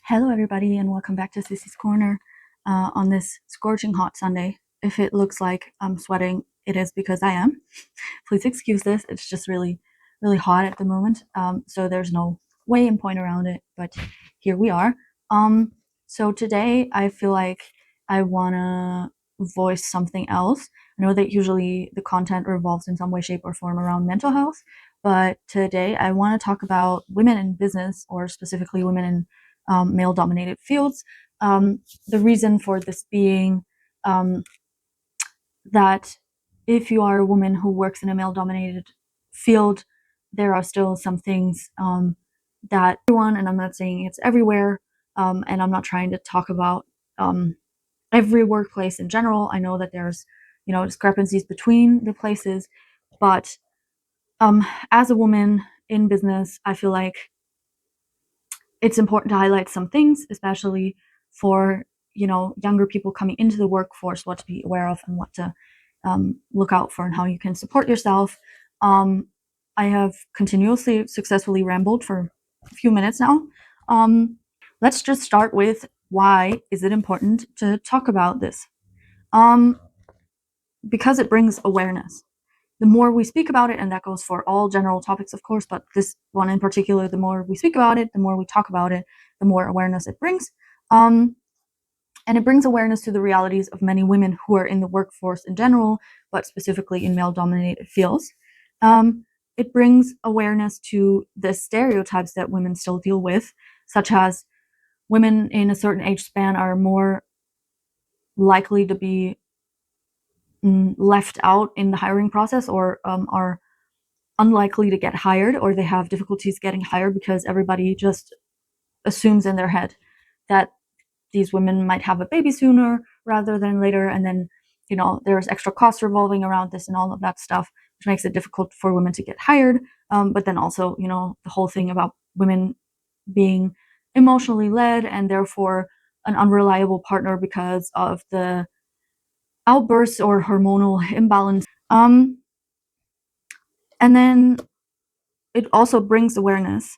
Hello, everybody, and welcome back to Sissy's Corner on this scorching hot Sunday. If it looks like I'm sweating, it is because I am. Please excuse this. It's just really, really hot at the moment, so there's no way and point around it, but here we are. So today I feel like I want to voice something else. I know that usually the content revolves in some way, shape, or form around mental health, but today I want to talk about women in business, or specifically women in male-dominated fields. The reason for this being that if you are a woman who works in a male-dominated field, there are still some things that everyone, and I'm not saying it's everywhere, and I'm not trying to talk about every workplace in general. I know that there's, discrepancies between the places, but as a woman in business, I feel like it's important to highlight some things, especially for younger people coming into the workforce, what to be aware of and what to look out for, and how you can support yourself. I have continuously successfully rambled for a few minutes now. Let's just start with, why is it important to talk about this? Because it brings awareness. The more we speak about it, and that goes for all general topics, of course, but this one in particular, the more we speak about it, the more we talk about it, the more awareness it brings. And it brings awareness to the realities of many women who are in the workforce in general, but specifically in male-dominated fields. It brings awareness to the stereotypes that women still deal with, such as women in a certain age span are more likely to be left out in the hiring process, or are unlikely to get hired, or they have difficulties getting hired because everybody just assumes in their head that these women might have a baby sooner rather than later, and then there's extra costs revolving around this and all of that stuff, which makes it difficult for women to get hired. But then also the whole thing about women being emotionally led and therefore an unreliable partner because of the outbursts or hormonal imbalance. And then it also brings awareness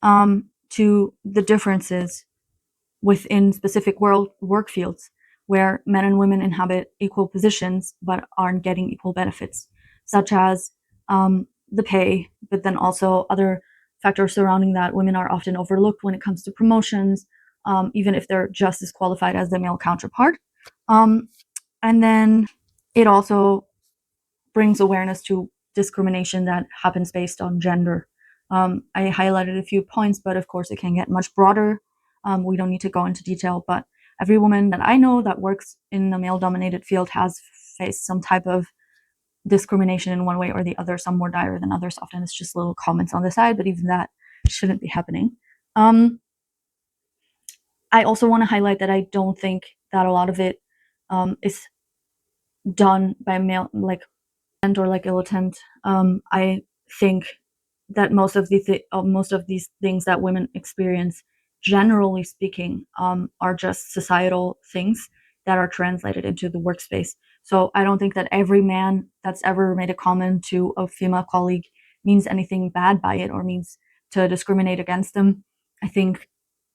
to the differences within specific work fields where men and women inhabit equal positions but aren't getting equal benefits, such as the pay, but then also other factors surrounding that. Women are often overlooked when it comes to promotions, even if they're just as qualified as their male counterpart. And then it also brings awareness to discrimination that happens based on gender. I highlighted a few points, but of course it can get much broader. We don't need to go into detail, but every woman that I know that works in a male-dominated field has faced some type of discrimination in one way or the other, some more dire than others. Often it's just little comments on the side, but even that shouldn't be happening. I also want to highlight that I don't think that a lot of it is done by male, like ill intent. I think that most of these things that women experience, generally speaking, are just societal things that are translated into the workspace. So I don't think that every man that's ever made a comment to a female colleague means anything bad by it or means to discriminate against them. I think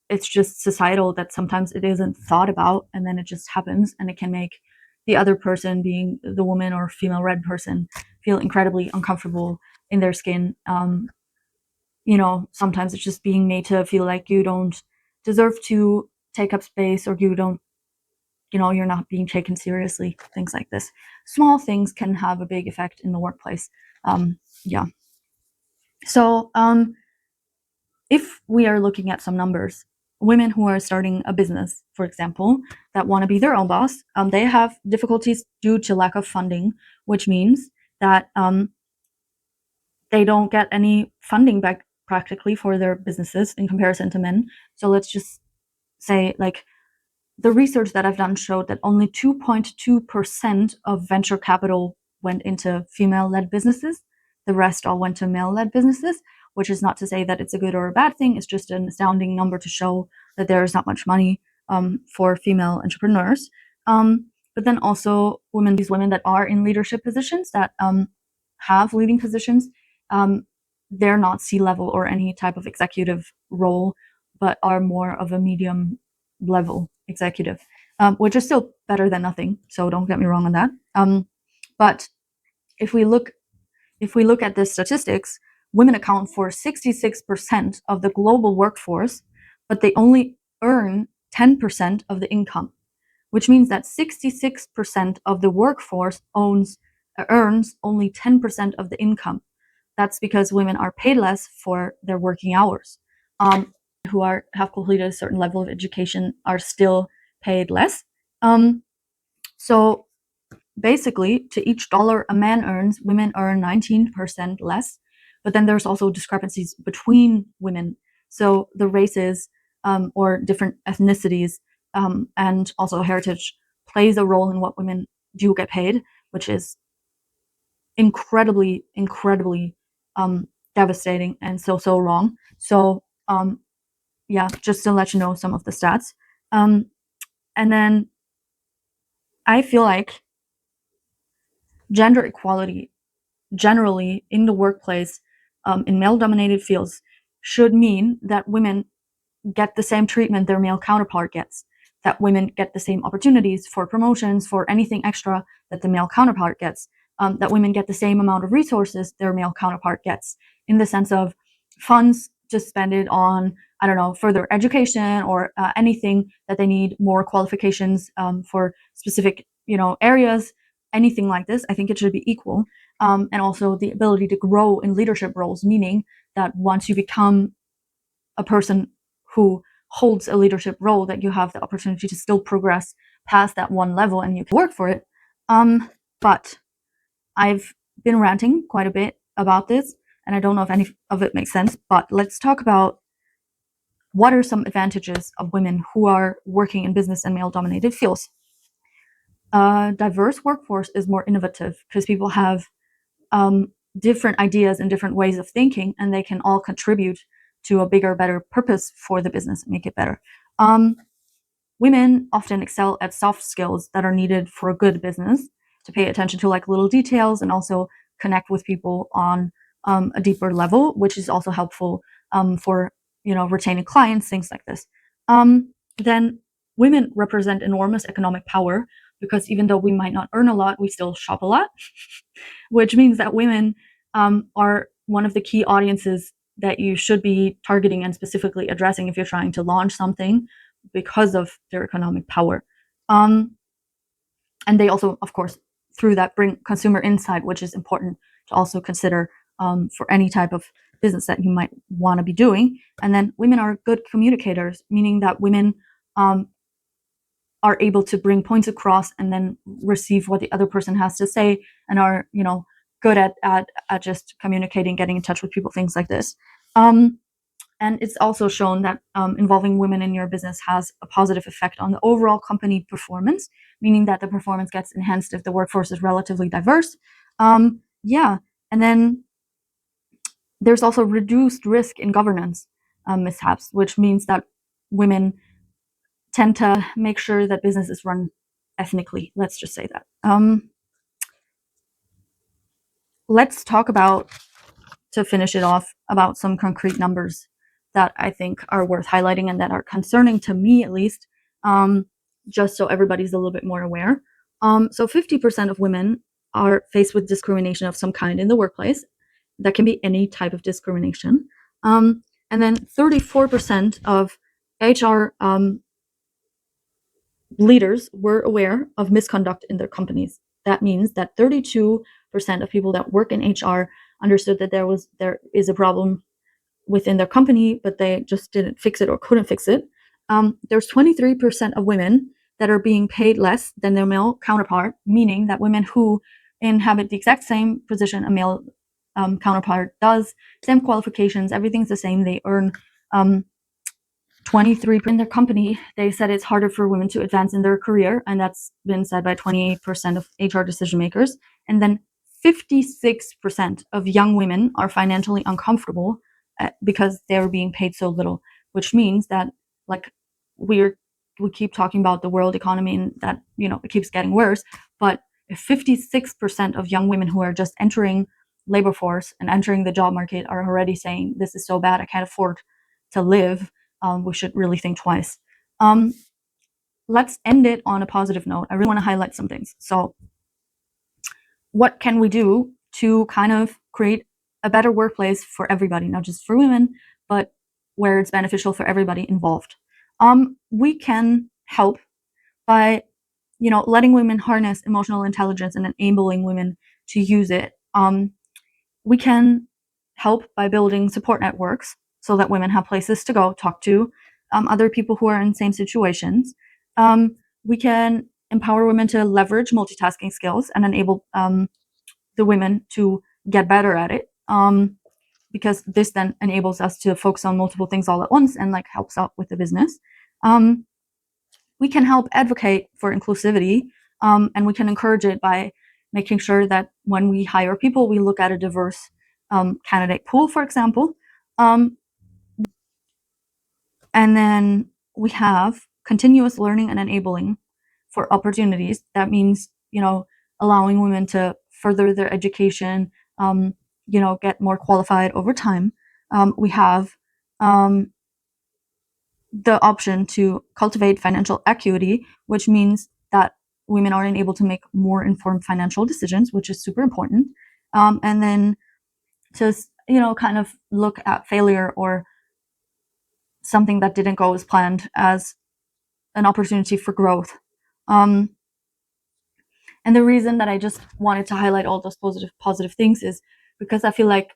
it's just societal, that sometimes it isn't thought about and then it just happens, and it can make the other person, being the woman or female-read person, feel incredibly uncomfortable in their skin. Sometimes it's just being made to feel like you don't deserve to take up space, or you're not being taken seriously, things like this. Small things can have a big effect in the workplace. Yeah. So if we are looking at some numbers, women who are starting a business, for example, that want to be their own boss, they have difficulties due to lack of funding, which means that they don't get any funding back practically for their businesses in comparison to men. So let's just say, like, the research that I've done showed that only 2.2% of venture capital went into female-led businesses. The rest all went to male-led businesses, which is not to say that it's a good or a bad thing. It's just an astounding number to show that there is not much money for female entrepreneurs. But then also these women that are in leadership positions, that have leading positions, they're not C-level or any type of executive role but are more of a medium level executive, which is still better than nothing. So don't get me wrong on that. But if we look at the statistics, women account for 66% of the global workforce, but they only earn 10% of the income, which means that 66% of the workforce earns only 10% of the income. That's because women are paid less for their working hours. Who have completed a certain level of education are still paid less. So basically, to each dollar a man earns, women earn 19% less. But then there's also discrepancies between women. So the races or different ethnicities and also heritage plays a role in what women do get paid, which is incredibly, incredibly devastating and so wrong. So yeah, just to let you know some of the stats. And then I feel like gender equality generally in the workplace in male-dominated fields should mean that women get the same treatment their male counterpart gets, that women get the same opportunities for promotions, for anything extra that the male counterpart gets, that women get the same amount of resources their male counterpart gets, in the sense of funds to spend it on, I don't know, further education or anything that they need, more qualifications for specific, areas, anything like this. I think it should be equal. And also the ability to grow in leadership roles, meaning that once you become a person who holds a leadership role, that you have the opportunity to still progress past that one level and you can work for it. But I've been ranting quite a bit about this, and I don't know if any of it makes sense, but let's talk about what are some advantages of women who are working in business and male-dominated fields. A diverse workforce is more innovative because people have different ideas and different ways of thinking, and they can all contribute to a bigger, better purpose for the business and make it better. Women often excel at soft skills that are needed for a good business, to pay attention to like little details and also connect with people on a deeper level, which is also helpful for retaining clients, things like this. Then women represent enormous economic power, because even though we might not earn a lot, we still shop a lot, which means that women are one of the key audiences that you should be targeting and specifically addressing if you're trying to launch something, because of their economic power. And they also, of course, through that bring consumer insight, which is important to also consider for any type of business that you might want to be doing. And then women are good communicators, meaning that women are able to bring points across and then receive what the other person has to say, and are good at just communicating, getting in touch with people, things like this. And it's also shown that involving women in your business has a positive effect on the overall company performance, meaning that the performance gets enhanced if the workforce is relatively diverse. Yeah, and then there's also reduced risk in governance mishaps, which means that women tend to make sure that business is run ethnically. Let's just say that. Let's talk about, to finish it off, about some concrete numbers that I think are worth highlighting and that are concerning to me, at least, just so everybody's a little bit more aware. So 50% of women are faced with discrimination of some kind in the workplace. That can be any type of discrimination. And then 34% of HR leaders were aware of misconduct in their companies. That means that 32% of people that work in HR understood that there is a problem within their company, but they just didn't fix it or couldn't fix it. There's 23% of women that are being paid less than their male counterpart, meaning that women who inhabit the exact same position a male counterpart does, same qualifications, everything's the same, they earn 23% in their company. They said it's harder for women to advance in their career, and that's been said by 28% of HR decision makers. And then 56% of young women are financially uncomfortable because they're being paid so little, which means that, like, we keep talking about the world economy and that it keeps getting worse, but if 56% of young women who are just entering labor force and entering the job market are already saying this is so bad, I can't afford to live we should really think twice. Let's end it on a positive note. I really want to highlight some things. So what can we do to kind of create a better workplace for everybody, not just for women, but where it's beneficial for everybody involved? We can help by, letting women harness emotional intelligence and enabling women to use it. We can help by building support networks so that women have places to go talk to other people who are in same situations. We can empower women to leverage multitasking skills and enable the women to get better at it, because this then enables us to focus on multiple things all at once and like helps out with the business. We can help advocate for inclusivity, and we can encourage it by making sure that when we hire people, we look at a diverse candidate pool, for example. And then we have continuous learning and enabling for opportunities. That means, allowing women to further their education, get more qualified over time. We have the option to cultivate financial equity, which means that women are able to make more informed financial decisions, which is super important. And then to, kind of look at failure or something that didn't go as planned as an opportunity for growth. And the reason that I just wanted to highlight all those positive things is because I feel like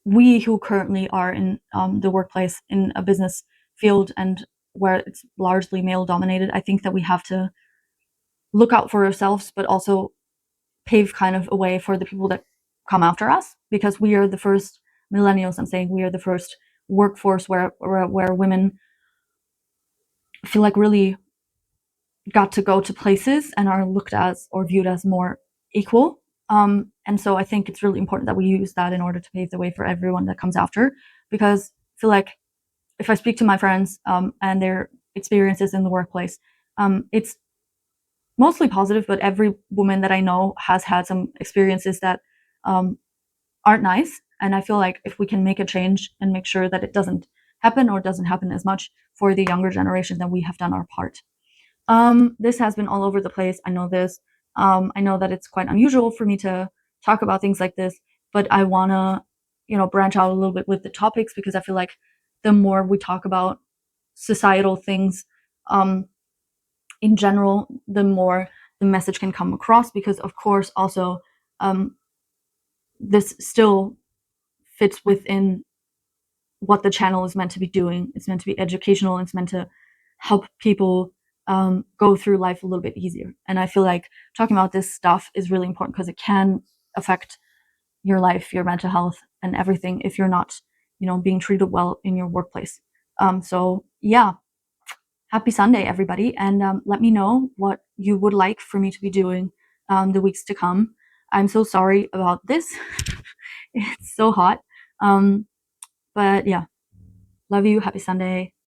we who currently are in the workplace in a business field and where it's largely male dominated, I think that we have to look out for ourselves, but also pave kind of a way for the people that come after us, because we are the first millennials. I'm saying we are the first workforce where women feel like really got to go to places and are looked as or viewed as more equal. And so I think it's really important that we use that in order to pave the way for everyone that comes after, because I feel like if I speak to my friends and their experiences in the workplace, it's mostly positive, but every woman that I know has had some experiences that aren't nice. And I feel like if we can make a change and make sure that it doesn't happen or doesn't happen as much for the younger generation, then we have done our part. This has been all over the place. I know this. I know that it's quite unusual for me to talk about things like this, but I want to, branch out a little bit with the topics, because I feel like the more we talk about societal things in general, the more the message can come across, because of course also this still fits within what the channel is meant to be doing. It's meant to be educational. It's meant to help people go through life a little bit easier. And I feel like talking about this stuff is really important because it can affect your life, your mental health, and everything if you're not, being treated well in your workplace. So yeah, happy Sunday, everybody. And let me know what you would like for me to be doing the weeks to come. I'm so sorry about this. It's so hot. But yeah, love you. Happy Sunday.